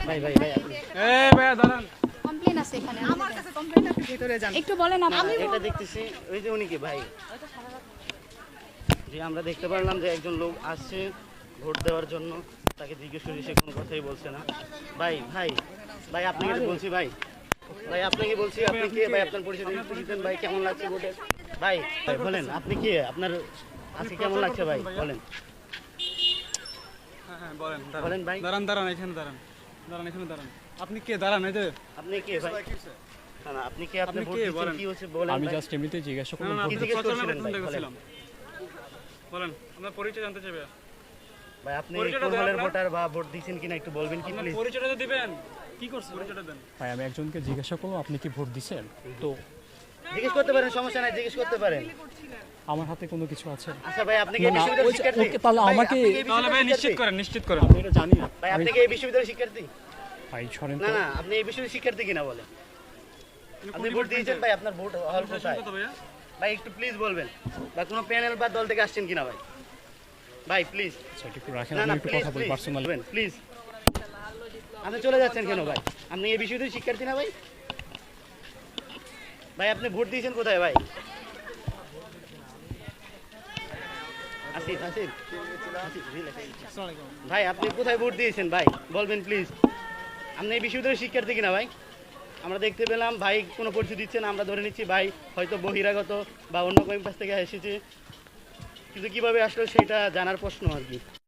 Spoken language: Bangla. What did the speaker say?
ভাই ভাই ভাই এই ভাই দাঁড়ান, কমপ্লেন আছে এখানে আমার কাছে কমপ্লেন আছে, ভিতরে যান। একটু বলেন আপনি। এটা দেখতেছি ওই যে উনি কি ভাই, যে আমরা দেখতে পারলাম যে একজন লোক আসছে ভোট দেওয়ার জন্য, তাকে জিজ্ঞেস করি সে কোনো কথাই বলছে না। ভাই ভাই ভাই আপনাকে বলছি ভাই, ভাই আপনাকে বলছি আপনি কে ভাই, আপনার পরিচয় একটু দিতেন ভাই, কেমন লাগছে ভোটে ভাই? ভাই বলেন আপনি কে, আপনার আজকে কেমন লাগছে ভাই বলেন? হ্যাঁ হ্যাঁ বলেন, বলেন ভাই। দাঁড়ান দাঁড়ান এখানে দাঁড়ান, দাঁড়ান এখানে দাঁড়ান। আপনি কে? দাঁড়ান, এই যে আপনি কে ভাই? না না আপনি কে, আপনি আপনি ভোট কে? দিচ্ছেন বলেন। কি হচ্ছে বলেন আমি ভাই। জাস্ট এমনিতে জিজ্ঞাসা না করলাম না, ভোট আপনি তো জিজ্ঞেস প্রচারণা করছিলেন করতে ভাই, বলেন। গেছিলাম। বলেন, আপনার পরিচয় জানতে চাইবে। ভাই আপনি পরিচয়টা কোন দেন হলের আপনার। ভোটার বা ভোট দিচ্ছেন কিনা একটু বলবেন কি আপনার প্লিজ? পরিচয়টা তো দিবেন। কি করছেন? পরিচয়টা দেন। ভাই আমি একজনকে জিজ্ঞাসা করলাম আপনি কি ভোট দিছেন, তো জিজ্ঞেস করতে পারেন, সমস্যা নাই, জিজ্ঞেস করতে পারেন। আমার হাতে কোনো কিছু আছে? আচ্ছা ভাই আপনি কি না, এই না, বিশ্ববিদ্যালয়ের ওই যে- শিক্ষার্থী? ওকে, তাহলে ভাই, আমাকে- আপনি কি এই তাহলে ভাই বিশ্ববিদ্যালয়ের নিশ্চিত শিক্ষার্থী? করেন, নিশ্চিত করেন। আমি এটা জানি না ভাই আপনি কি এই বিশ্ববিদ্যালয়ের শিক্ষার্থী? ভাই ছড়েন না তো। না আপনি এই বিশ্ববিদ্যালয়ের শিক্ষার্থী কিনা বলেন? আপনি কোন ভোট দিয়েছেন ভাই, আপনার ভোট হল ডিপার্টমেন্টে? কোথায়? কত ভাইয়া? ভাই একটু প্লিজ বলবেন, বা কোনো প্যানেল বা দল থেকে আসছেন কিনা ভাই? ভাই প্লিজ। আচ্ছা, একটু রাখেন, না আমি না একটু প্লিজ কথা বলি পার্সোনালি। প্লিজ। আপনি চলে যাচ্ছেন কেন ভাই? আপনি এই বিশ্ববিদ্যালয়ের শিক্ষার্থী না ভাই? ভাই আপনি ভোট দিয়েছেন কোথায় ভাই? আসিফ আসিফ ভাই আপনি কোথায় ভোট দিয়েছেন ভাই বলবেন প্লিজ? আপনি এই বিশ্ববিদ্যালয়ের শিক্ষার্থী কিনা ভাই? আমরা দেখতে পেলাম ভাই কোনো পরিচয় দিচ্ছে না, আমরা ধরে নিচ্ছি ভাই হয়তো বহিরাগত বা অন্য ক্যাম্পাস থেকে এসেছে, কিন্তু কিভাবে আসলো সেটা জানার প্রশ্ন আর কি।